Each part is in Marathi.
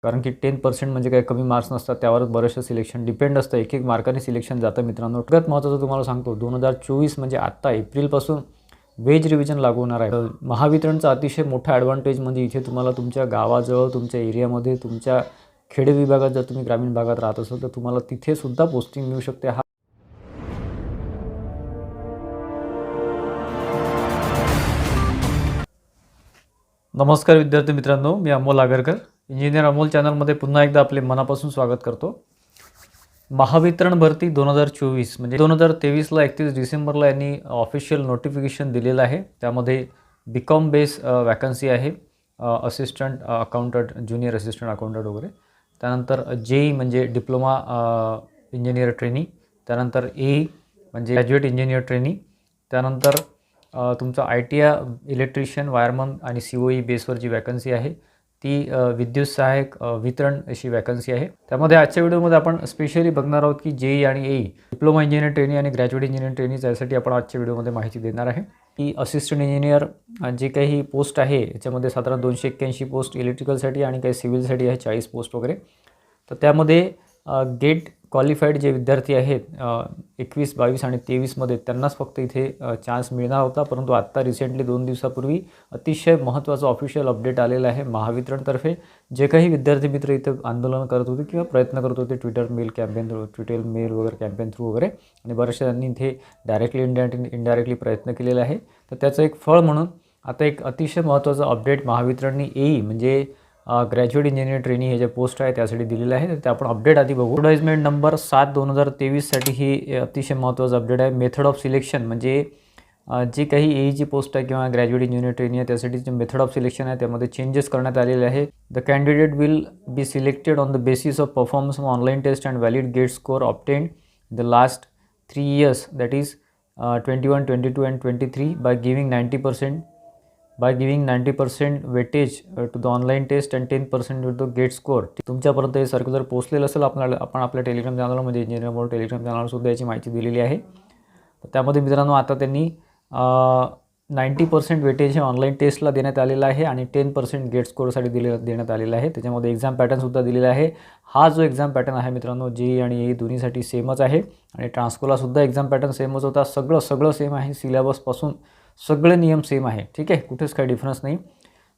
कारण की 10% म्हणजे काही कमी मार्क्स नसतात, त्यावरच बरेचसं सिलेक्शन डिपेंड असतं. एक एक मार्काने सिलेक्शन जातं मित्रांनो. सगळ्यात महत्त्वाचं तुम्हाला सांगतो, 2024 म्हणजे आत्ता एप्रिलपासून वेज रिव्हिजन लागू होणार आहे. महावितरणचा अतिशय मोठा ॲडव्हान्टेज म्हणजे इथे तुम्हाला तुमच्या गावाजवळ, तुमच्या एरियामध्ये, तुमच्या खेडे विभागात जर तुम्ही ग्रामीण भागात राहत असाल तर तुम्हाला तिथे सुद्धा पोस्टिंग मिळू शकते. नमस्कार विद्यार्थी मित्रांनो, मी अमोल आगरकर, इंजिनियर अमोल चॅनलमध्ये पुन्हा एकदा आपले मनापासून स्वागत करतो. महावितरण भरती 2024 म्हणजे 2023ला 31 डिसेंबरला यांनी ऑफिशियल नोटिफिकेशन दिलेलं आहे. त्यामध्ये BCom बेस वॅकन्सी आहे, assistant accountant, junior assistant accountant वगैरे. त्यानंतर JEE म्हणजे डिप्लोमा इंजिनियर ट्रेनी, त्यानंतर AE म्हणजे ग्रॅज्युएट इंजिनियर ट्रेनी, त्यानंतर तुमचा ITI इलेक्ट्रिशियन, वायरमन आणि COE बेसवर जी वॅकन्सी आहे ती विद्युत सहाय्यक वितरण अशी वॅकन्सी आहे. त्यामध्ये आजच्या व्हिडिओमध्ये आपण स्पेशली बघणार आहोत की JEE आणि AE डिप्लोमा इंजिनियर ट्रेनी आणि ग्रॅज्युएट इंजिनियर ट्रेनी यासाठी आपण आजच्या व्हिडिओमध्ये माहिती देणार आहे. की असिस्टंट इंजिनियर जे काही पोस्ट आहे याच्यामध्ये साधारण 281 पोस्ट इलेक्ट्रिकलसाठी आणि काही सिव्हिलसाठी आहे 40 पोस्ट वगैरे. तर त्यामध्ये गेट क्वालिफाईड जे विद्यार्थी आहेत 21, 22 आणि 23मध्ये त्यांनाच फक्त इथे चान्स मिळणार होता. परंतु आत्ता रिसेंटली 2 दिवसापूर्वी अतिशय महत्त्वाचं ऑफिशियल अपडेट आलेलं आहे महावितरणतर्फे. जे काही विद्यार्थी मित्र इथं आंदोलन करत होते किंवा प्रयत्न करत होते Twitter mail campaign through, Twitter mail वगैरे कॅम्पेन थ्रू वगैरे, आणि बऱ्याचशा त्यांनी इथे डायरेक्टली इनडायरेक्टली प्रयत्न केलेला आहे. तर त्याचं एक फळ म्हणून आता एक अतिशय महत्त्वाचं अपडेट महावितरणनी AE म्हणजे ग्रॅज्युएट इंजिनियर ट्रेनी हे जे पोस्ट आहे त्यासाठी दिलेलं आहे. तर आपण अपडेट आधी बघू. ॲडव्हर्टाइजमेंट नंबर 7/2023साठी ही अतिशय महत्त्वाचं अपडेट आहे. मेथड ऑफ सिलेक्शन म्हणजे जी काही AEची पोस्ट आहे किंवा ग्रॅज्युएट इंजिनियर ट्रेनी आहे त्यासाठी जे मेथड ऑफ सिलेक्शन आहे त्यामध्ये चेंजेस करण्यात आलेले आहे. The candidate will be selected on the basis of performance online test and valid GATE score obtained the last 3 years, that is 21, 22 and 23 by giving 90% weightage to the online test and 10% to the GATE score. तुमच्यापर्यंत हे सर्क्युलर पोचलेलं असेल. आपण आपल्या टेलिग्राम चॅनलवर म्हणजे इंजिनियर अमोल टेलिग्राम चॅनलवरसुद्धा याची माहिती दिलेली आहे. त्यामध्ये मित्रांनो आता त्यांनी 90% वेटेज हे ऑनलाईन टेस्टला देण्यात आलेलं आहे आणि 10% गेट स्कोअरसाठी देण्यात आलेलं आहे. त्याच्यामध्ये एक्झाम पॅटर्नसुद्धा दिलेला आहे. हा जो एक्झाम पॅटर्न आहे मित्रांनो JEE आणि AE दोन्हीसाठी सेमच आहे आणि ट्रान्सकोलासुद्धा एक्झाम पॅटर्न सेमच होता. सगळं सेम आहे. सिलेबसपासून सगळे नियम सेम आहे. ठीक आहे, कुठेच काही डिफरन्स नाही.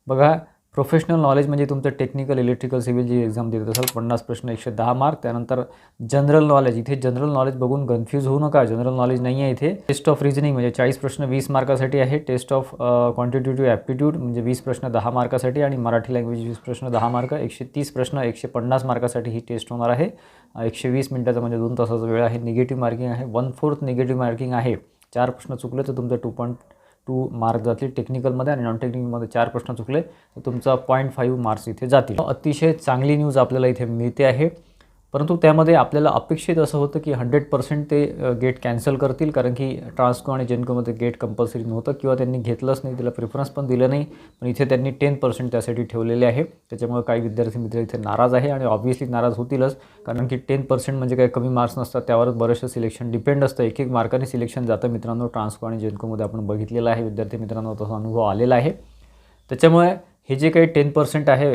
बघा, प्रोफेशनल नॉलेज म्हणजे तुमचं टेक्निकल, इलेक्ट्रिकल, सिव्हिल जी एक्झाम देत असाल 50 प्रश्न 110 मार्क. त्यानंतर जनरल नॉलेज, इथे जनरल नॉलेज बघून कन्फ्यूज होऊ नका, जनरल नॉलेज नाही आहे इथे. टेस्ट ऑफ रिजनिंग म्हणजे 40 प्रश्न 20 मार्कासाठी आहे. टेस्ट ऑफ क्वांटिटेटिव्ह ॲप्टिट्यूड म्हणजे 20 प्रश्न 10 मार्कासाठी आणि मराठी लँग्वेज 20 प्रश्न 10 मार्क. 130 प्रश्न 150 मार्कासाठी ही टेस्ट होणार आहे. 120 मिनिटाचा म्हणजे 2 तासाचा वेळ आहे. निगेटिव्ह मार्किंग आहे, 1/4 निगेटिव्ह मार्किंग आहे. 4 प्रश्न चुकले तर तुमचं 2.2 मार्क जातील टेक्निकलमध्ये आणि नॉन टेक्निकलमध्ये 4 प्रश्न चुकले तर तुमचा 0.5 मार्क्स इथे जातील. अतिशय चांगली न्यूज आपल्याला इथे मिळते आहे. परंतु त्यामध्ये आपल्याला अपेक्षित असं होतं की 100% ते गेट कॅन्सल करतील, कारण की ट्रान्सको आणि जेनकोमध्ये गेट कंपल्सरी नव्हतं किंवा त्यांनी घेतलंच नाही, त्याला प्रिफरन्स पण दिलं नाही. पण इथे त्यांनी 10% त्यासाठी ठेवलेले आहे. त्याच्यामुळे काही विद्यार्थी मित्र इथे नाराज आहे आणि ऑब्व्हियसली नाराज होतीलच, कारण की 10% म्हणजे काही कमी मार्क्स नसतात, त्यावरच बरेचसं सिलेक्शन डिपेंड असतं. एक एक मार्काने सिलेक्शन जातं मित्रांनो. ट्रान्सको आणि जेनकोमध्ये आपण बघितलेलं आहे, विद्यार्थी मित्रांनो तसा अनुभव आलेला आहे. त्याच्यामुळे हे जे काही 10% आहे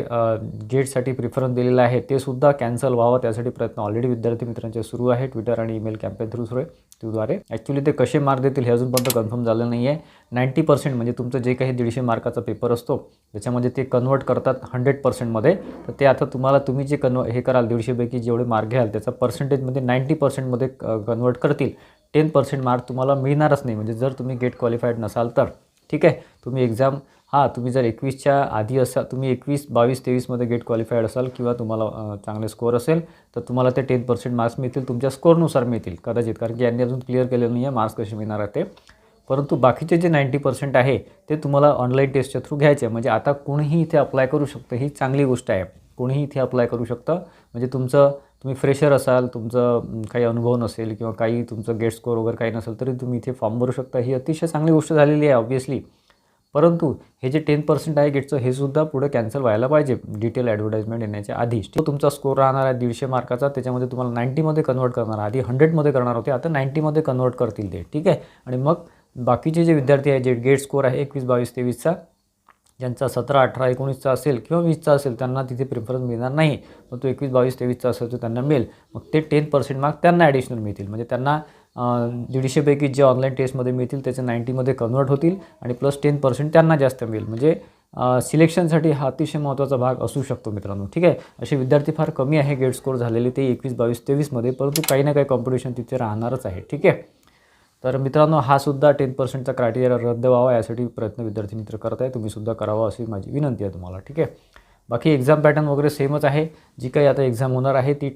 गेटसाठी प्रिफरन्स दिलेलं आहे ते सुद्धा कॅन्सल व्हावं, त्यासाठी प्रयत्न ऑलरेडी विद्यार्थी मित्रांचे सुरू आहे. ट्विटर आणि ईमेल कॅम्पेन थ्रूद्वारे. ॲक्च्युली ते कसे मार्क देतील हे अजूनपर्यंत कन्फर्म झालं नाही आहे. 90% म्हणजे तुमचं जे काही 150 मार्काचा पेपर असतो त्याच्यामध्ये ते कन्वर्ट करतात 100%मध्ये. तर ते आता तुम्ही जे हे कराल 150पैकी जेवढे मार्क घ्याल त्याचा पर्सेंटेजमध्ये 90%मध्ये कन्वर्ट करतील. 10% मार्क तुम्हाला मिळणारच नाही, म्हणजे जर तुम्ही गेट क्वालिफाईड नसाल तर. ठीक आहे, तुम्ही एक्झाम तुम्ही जर 21च्या आधी असाल, तुम्ही 21, 22, 23मध्ये गेट क्वालिफाईड असाल किंवा तुम्हाला चांगले स्कोअर असेल तर तुम्हाला ते 10% मार्क्स मिळतील, तुमच्या स्कोअरनुसार मिळतील कदाचित, कारण की यांनी अजून क्लिअर केलेलं नाही आहे मार्क्स कसे मिळणार आहे ते. परंतु बाकीचे जे 90% आहे ते तुम्हाला ऑनलाईन टेस्टच्या थ्रू घ्यायचे. म्हणजे आता कोणीही इथे अप्लाय करू शकतं, ही चांगली गोष्ट आहे. कोणीही इथे अप्लाय करू शकतं. म्हणजे तुम्ही फ्रेशर असाल, तुमचं काही अनुभव नसेल किंवा काही तुमचं गेट स्कोअर वगैरे काही नसेल तरी तुम्ही इथे फॉर्म भरू शकता. ही अतिशय चांगली गोष्ट झालेली आहे ऑब्व्हियसली. परंतु हे जे 10% आहे गेटचं हे सुद्धा पुढे कॅन्सल व्हायला पाहिजे डिटेल ॲडव्हर्टाइजमेंट येण्याच्या आधी. तो तुमचा स्कोअर राहणार आहे 150 मार्काचा, त्याच्यामध्ये तुम्हाला 90मध्ये कन्वर्ट करणार. आधी 100मध्ये करणार होते, आता 90मध्ये कन्वर्ट करतील ते. ठीक आहे, आणि मग बाकीचे जे विद्यार्थी आहेत जे गेट स्कोअर आहे 21, 22, 23चा ज्यांचा 17, 18, 19चा असेल किंवा 20चा असेल त्यांना तिथे प्रिफरन्स मिळणार नाही, पण तो 21, 22, 23चा असेल तर त्यांना मिळेल. मग ते 10% मार्क त्यांना ॲडिशनल मिळतील. म्हणजे त्यांना 150 पैकी जे ऑनलाईन टेस्टमध्ये मिळतील त्याचे 90मध्ये कन्वर्ट होतील आणि प्लस 10% त्यांना जास्त मिळेल. म्हणजे सिलेक्शनसाठी हा अतिशय महत्त्वाचा भाग असू शकतो मित्रांनो. ठीक आहे, असे विद्यार्थी फार कमी आहे गेट स्कोर झालेले ते 21, 22, 23मध्ये, परंतु काही ना काही कॉम्पिटिशन तिथे राहणारच आहे. ठीक आहे, तर मित्रांनो हा सुद्धा 10%चा क्रायटेरिया रद्द व्हावा यासाठी प्रयत्न विद्यार्थी मित्र करत आहे. तुम्हीसुद्धा करावा अशी माझी विनंती आहे तुम्हाला. ठीक आहे, बाकी एक्झाम पॅटर्न वगैरे सेमच आहे. जी काही आता एक्झाम होणार आहे ती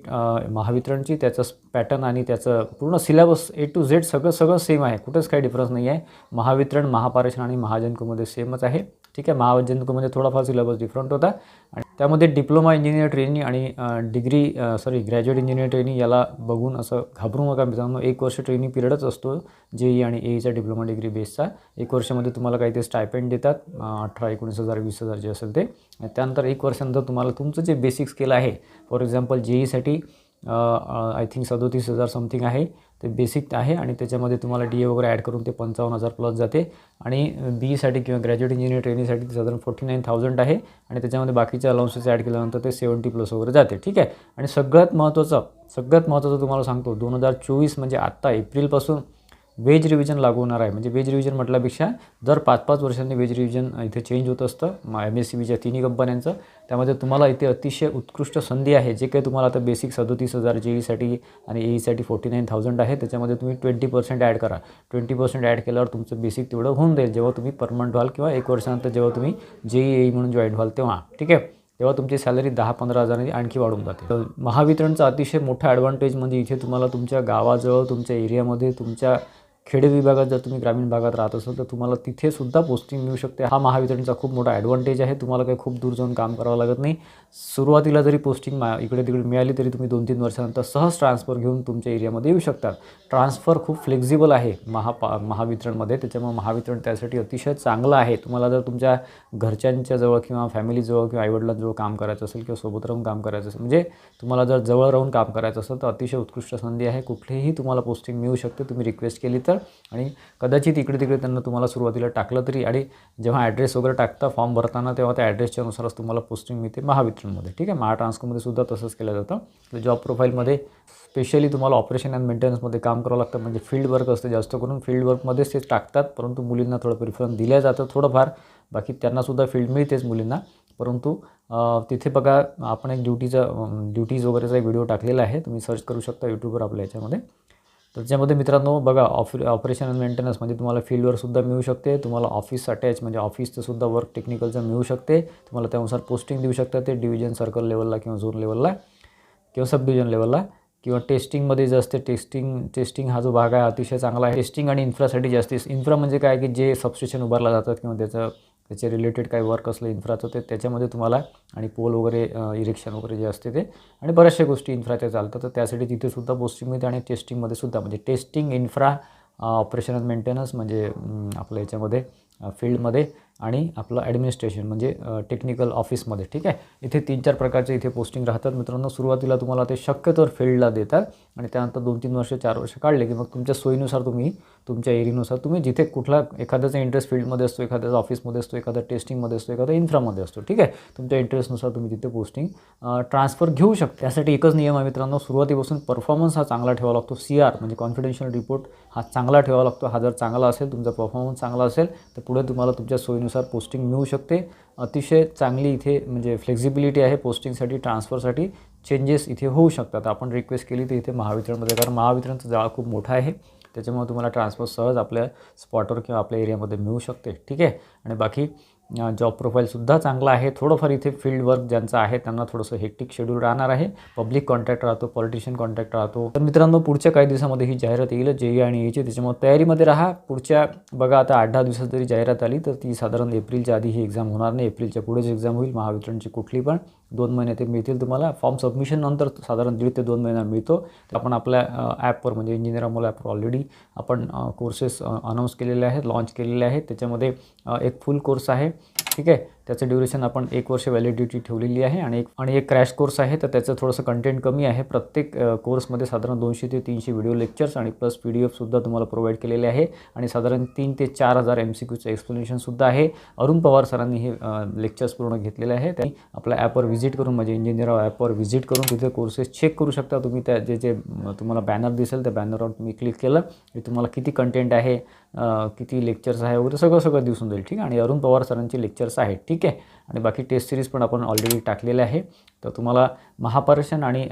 महावितरणची, त्याचं पॅटर्न आणि त्याचं पूर्ण सिलेबस A to Z सगळं सेम आहे. कुठेच काही डिफरन्स नाही आहे. महावितरण, महापारेषण आणि महाजनकोमध्ये सेमच आहे. ठीक आहे, महाजनकोमध्ये थोडाफार सिलेबस डिफरंट होता आणि त्यामध्ये डिप्लोमा इंजिनियर ट्रेनिंग आणि ग्रॅज्युएट इंजिनियर ट्रेनिंग याला बघून असं घाबरू नका मित्रांनो. 1 वर्ष ट्रेनिंग पिरियडच असतो JEE आणि AEचा डिप्लोमा डिग्री बेसचा. 1 वर्षामध्ये तुम्हाला काही ते स्टायपेंड देतात 18,000, 19,000, 20,000 जे असेल ते. त्यानंतर 1 वर्षानंतर तुम्हाला तुमचं जे बेसिक स्किल आहे, फॉर एक्झाम्पल JEEसाठी आय थिंक 37,000 समथिंग आहे ते बेसिक आहे आणि त्याच्यामध्ये तुम्हाला DA वगैरे ॲड करून ते 55,000 प्लस जाते. आणि BEसाठी किंवा ग्रॅज्युएट इंजिनियर ट्रेनिंगसाठी साधारण 49,000 आहे आणि त्याच्यामध्ये बाकीचे अलाउन्सेस ॲड केल्यानंतर ते 70 प्लस वगैरे जाते. ठीक आहे, आणि सगळ्यात महत्त्वाचं तुम्हाला सांगतो 2024 म्हणजे आत्ता एप्रिलपासून वेज रिव्हिजन लागू होणार आहे. म्हणजे वेज रिव्हिजन म्हटल्यापेक्षा दर 5-5 वर्षांनी वेज रिव्हिजन इथे चेंज होत असतं MSCBच्या तिन्ही कंपन्यांचं. त्यामध्ये तुम्हाला इथे अतिशय उत्कृष्ट संधी आहे. जे काही तुम्हाला आता बेसिक 37,000 JEEसाठी आणि AEसाठी 49,000 आहे, त्याच्यामध्ये तुम्ही 20% ॲड करा. 20% ॲड केल्यावर तुमचं बेसिक तेवढं होऊन जाईल जेव्हा तुम्ही परमनंट व्हाल किंवा 1 वर्षानंतर जेव्हा तुम्ही JEE म्हणून जॉईन व्हाल तेव्हा. ठीक आहे, तेव्हा तुमची सॅलरी 10-15 हजारांनी आणखी वाढून जाते. तर महावितरणचा अतिशय मोठा ॲडव्हान्टेज म्हणजे इथे तुम्हाला तुमच्या गावाजवळ, तुमच्या एरियामध्ये, तुमच्या खेडे विभागात जर तुम्ही ग्रामीण भागात राहत असाल तर तुम्हाला तिथेसुद्धा पोस्टिंग मिळू शकते. हा महावितरणचा खूप मोठा ॲडव्हान्टेज आहे. तुम्हाला काही खूप दूर जाऊन काम करावं लागत नाही. सुरुवातीला जरी पोस्टिंग इकडे तिकडे मिळाली तरी तुम्ही 2-3 वर्षानंतर सहज ट्रान्सफर घेऊन तुमच्या एरियामध्ये येऊ शकतात. ट्रान्सफर खूप फ्लेक्झिबल आहे महावितरणमध्ये, त्याच्यामुळे महावितरण त्यासाठी अतिशय चांगलं आहे. तुम्हाला जर तुमच्या घरच्यांच्या जवळ किंवा फॅमिलीजवळ किंवा आईवडिलांजवळ काम करायचं असेल किंवा सोबत राहून काम करायचं असेल, म्हणजे तुम्हाला जर जवळ राहून काम करायचं असेल तर अतिशय उत्कृष्ट संधी आहे. कुठेही तुम्हाला पोस्टिंग मिळू शकते तुम्ही रिक्वेस्ट केली तर. आणि कदाचित इकडे तिकडे त्यांना तुम्हाला सुरुवातीला टाकलं तरी, आणि जेव्हा ॲड्रेस वगैरे टाकता फॉर्म भरताना तेव्हा त्या ॲड्रेसच्या नुसारच तुम्हाला पोस्टिंग मिळते महावितरणमध्ये. ठीक आहे, महाट्रान्सकोमध्ये सुद्धा तसंच केलं जातं. तर जॉब प्रोफाईलमध्ये स्पेशली तुम्हाला ऑपरेशन अँड मेंटेनन्समध्ये काम करावं लागतं. म्हणजे फील्ड वर्क असते, जास्त करून फील्ड वर्कमध्येच ते टाकतात, परंतु मुलींना थोडं प्रिफरन्स दिलं जातं थोडंफार. बाकी त्यांनासुद्धा फील्ड मिळतेच मुलींना, परंतु तिथे बघा आपण एक ड्युटीज वगैरेचा एक व्हिडिओ टाकलेला आहे, तुम्ही सर्च करू शकता यूट्यूबवर आपल्या याच्यामध्ये. त्याच्यामध्ये मित्रांनो बघा ऑपरेशन अँड मेंटेनन्स म्हणजे तुम्हाला फील्डवरसुद्धा मिळू शकते. तुम्हाला ऑफिस अटॅच म्हणजे ऑफिसचं सुद्धा वर्क टेक्निकलचं मिळू शकते. तुम्हाला त्यानुसार पोस्टिंग देऊ शकतात ते डिव्हिजन, सर्कल लेवलला किंवा झोन लेवलला किंवा सब डिव्हिजन लेवलला. किंवा टेस्टिंगमध्ये जे असते टेस्टिंग हा जो भाग आहे अतिशय चांगला आहे. टेस्टिंग आणि इन्फ्रासाठी जास्ती. इन्फ्रा म्हणजे काय की जे सबस्टेशन उभारला जातात किंवा त्याचे रिलेटेड काही वर्क असलं इन्फ्राचं ते त्याच्यामध्ये तुम्हाला, आणि पोल वगैरे इरेक्शन वगैरे जे असते ते, आणि बऱ्याचशा गोष्टी इन्फ्राच्या चालतात. तर त्यासाठी तिथेसुद्धा पोस्टिंग मिळते. आणि टेस्टिंगमध्ये सुद्धा म्हणजे testing, infra, operation and maintenance म्हणजे आपल्या याच्यामध्ये फील्डमध्ये, आणि आपलं ॲडमिनिस्ट्रेशन म्हणजे टेक्निकल ऑफिसमध्ये. ठीक आहे, इथे 3-4 प्रकारचे इथे पोस्टिंग राहतात मित्रांनो. सुरुवातीला तुम्हाला ते शक्यतोवर फील्डला देतात आणि त्यानंतर 2-3 वर्ष 4 वर्ष काढले की मग तुमच्या सोयीनुसार तुम्ही तुमच्या एरियानुसार तुम्ही जिथे कुठला एखाद्याचा इंटरेस्ट फील्डमध्ये असतो, एखाद्याचा ऑफिसमध्ये असतो, एखादा टेस्टिंगमध्ये असतो, एखादा इन्फ्रामध्ये असतो. ठीक आहे, तुमच्या इंटरेस्टनुसार तुम्ही तिथे पोस्टिंग ट्रान्सफर घेऊ शकता. त्यासाठी एकच नियम आहे मित्रांनो, सुरुवातीपासून परफॉर्मन्स हा चांगला ठेवावा लागतो. CR म्हणजे कॉन्फिडेन्शियल रिपोर्ट हा चांगला ठेवावा लागतो. हा जर चांगला असेल, तुमचा परफॉर्मन्स चांगला असेल तर पुढे तुम्हाला तुमच्या सोयीनुसार पोस्टिंग मिळू शकते. अतिशय चांगली इथे म्हणजे फ्लेक्झिबिलिटी आहे पोस्टिंगसाठी, ट्रान्सफरसाठी. चेंजेस इथे होऊ शकतात. आपण रिक्वेस्ट केली तर इथे महावितरणमध्ये, कारण महावितरणचा जाळा खूप मोठा आहे, त्याच्यामुळे तुम्हाला ट्रान्सफर सहज आपल्या स्पॉटवर किंवा आपल्या एरियामध्ये मिळू शकते. ठीक आहे, आणि बाकी जॉब प्रोफाईलसुद्धा चांगला आहे. थोडंफार इथे फील्ड वर्क ज्यांचं आहे त्यांना थोडंसं हेक्टिक शेड्यूल राहणार आहे. पब्लिक कॉन्टॅक्ट राहतो, पॉलिटिशियन कॉन्टॅक्ट राहतो. तर मित्रांनो पुढच्या काही दिवसामध्ये ही जाहिरात येईल JEE आणि AEची, त्याच्यामुळे तयारीमध्ये राहा. पुढच्या बघा आता 8-10 दिवसात जरी जाहिरात आली तर ती साधारण एप्रिलच्या आधी ही एक्झाम होणार नाही. एप्रिलच्या पुढेच एक्झाम होईल महावितरणची कुठली पण. 2 महिने ते मिळतील तुम्हाला. फॉर्म सबमिशन नंतर साधारण 1.5 ते 2 महिन्यांना मिळतो. आपण आपल्या ॲपवर म्हणजे इंजिनियर अमोल ॲपवर ऑलरेडी आपण कोर्सेस अनाऊन्स केलेले आहेत, लॉन्च केलेले आहेत. त्याच्यामध्ये एक फुल कोर्स आहे. ठीक आहे, त्याचं ड्युरेशन आपण 1 वर्ष व्हॅलिडिटी ठेवलेली आहे आणि एक क्रॅश कोर्स आहे, तर त्याचं थोडंसं कंटेंट कमी आहे. प्रत्येक कोर्समध्ये साधारण 200 ते 300 व्हिडिओ लेक्चर्स आणि प्लस PDF-सुद्धा तुम्हाला प्रोव्हाइड केलेले आहे आणि साधारण 3 ते 4,000 MCQचं एक्सप्लेनेशनसुद्धा आहे. अरुण पवार सरांनी हे लेक्चर्स पूर्ण घेतलेले आहे. त्यांनी आपल्या ॲपवर व्हिजिट करून म्हणजे इंजिनियर ॲपवर व्हिजिट करून तिथे कोर्सेस चेक करू शकता तुम्ही. त्या जे तुम्हाला बॅनर दिसेल त्या बॅनरवर तुम्ही क्लिक केलं की तुम्हाला किती कंटेंट आहे, किती लेक्चर्स आहे वगैरे सगळं दिसून जाईल. ठीक आहे. आणि अरुण पवार सरांचे लेक्चर्स आहेत. ठीक आहे. आणि बाकी टेस्ट सिरीज पण आपण ऑलरेडी टाकलेले आहे. तर तुम्हाला महापर्षण आणि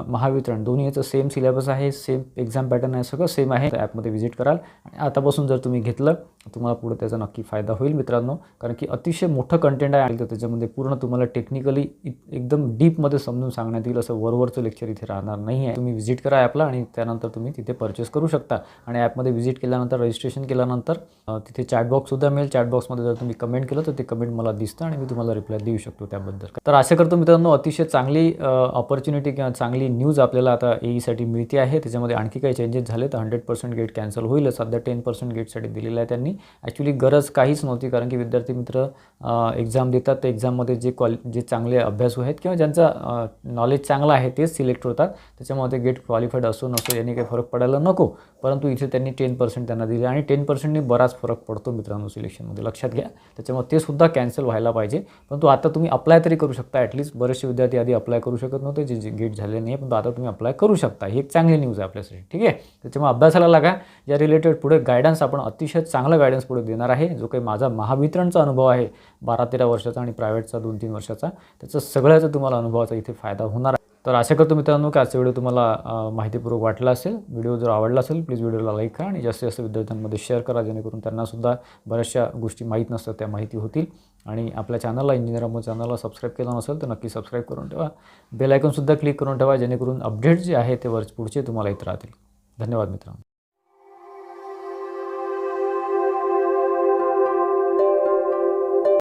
महावितरण दोन्हीचं सेम सिलेबस आहे, सेम एक्झाम पॅटर्न आहे, सगळं सेम आहे. ॲपमध्ये व्हिजिट कराल आणि आतापासून जर तुम्ही घेतलं तुम्हाला पुढे त्याचा नक्की फायदा होईल मित्रांनो. कारण की अतिशय मोठं कंटेंट आहे. तर त्याच्यामध्ये पूर्ण तुम्हाला टेक्निकली एकदम डीपमध्ये समजून सांगण्यात येईल. असं वरवरचं लेक्चर इथे राहणार नाही आहे. तुम्ही व्हिजिट करा ॲपला आणि त्यानंतर तुम्ही तिथे परचेस करू शकता. आणि ॲपमध्ये व्हिजिट केल्यानंतर रजिस्ट्रेशन केल्यानंतर तिथे चॅटबॉक्ससुद्धा मिळेल. चॅटबॉक्समध्ये जर तुम्ही कमेंट केलं तर ते कमेंट मला दिसतं आणि मी तुम्हाला रिप्लाय देऊ शकतो त्याबद्दल. तर आशा करतो मित्रांनो अतिशय चांगली ऑपॉर्च्युनिटी किंवा चांगली न्यूज आपल्याला आता AE-साठी मिळते आहे. त्याच्यामध्ये आणखी काही चेंजेस झाले तर 100% गेट कॅन्सल होईल. सध्या 10% गेटसाठी दिलेलं आहे त्यांनी. ॲक्च्युली गरज काहीच नव्हती कारण की विद्यार्थी मित्र एक्झाम देतात तर एक्झाममध्ये जे चांगले अभ्यासू आहेत किंवा ज्यांचा नॉलेज चांगला आहे तेच सिलेक्ट होतात. त्याच्यामुळे ते गेट क्वालिफाईड असो नसो याने काही फरक पडायला नको. परंतु इथे त्यांनी 10% त्यांना दिले आणि 10%नी बराच फरक पडतो मित्रांनो सिलेक्शनमध्ये, लक्षात घ्या. त्याच्यामुळे ते सुद्धा कॅन्सल व्हायला पाहिजे. परंतु आता तुम्ही अप्लाय तरी करू शकता. ॲटलीस्ट बरेचसे विद्यार्थी आधी अप्लाय करू शकत नव्हते जे गेट झाले नाही, पण आता तुम्ही अप्लाय करू शकता. ही एक चांगली न्यूज आहे आपल्यासाठी. ठीक आहे. त्याच्यामुळे अभ्यासाला लागा. या रिलेटेड पुढे गायडन्स आपण अतिशय चांगला गायडन्स पुढे देणार आहे. जो काही माझा महावितरणचा अनुभव आहे 12-13 वर्षाचा आणि प्रायव्हेटचा 2-3 वर्षाचा, त्याचा सगळ्याचा तुम्हाला अनुभवाचा इथे फायदा होणार आहे. तर आशा करतो मित्रांनो की आजचा व्हिडिओ तुम्हाला माहितीपूर्वक वाटला असेल. व्हिडिओ जर आवडला असेल प्लीज व्हिडिओला लाईक करा आणि जास्तीत जास्त विद्यार्थ्यांमध्ये शेअर करा जेणेकरून त्यांनासुद्धा बऱ्याचशा गोष्टी माहीत नसतात त्या माहिती होतील. आणि आपल्या चॅनलला इंजिनियर अमोल चॅनलला सबस्क्राईब केलं नसेल तर नक्की सबस्क्राईब करून ठेवा. बेल आयकॉनसुद्धा क्लिक करून ठेवा जेणेकरून अपडेट्स जे आहे ते पुढचे तुम्हाला येत राहतील. धन्यवाद मित्रांनो.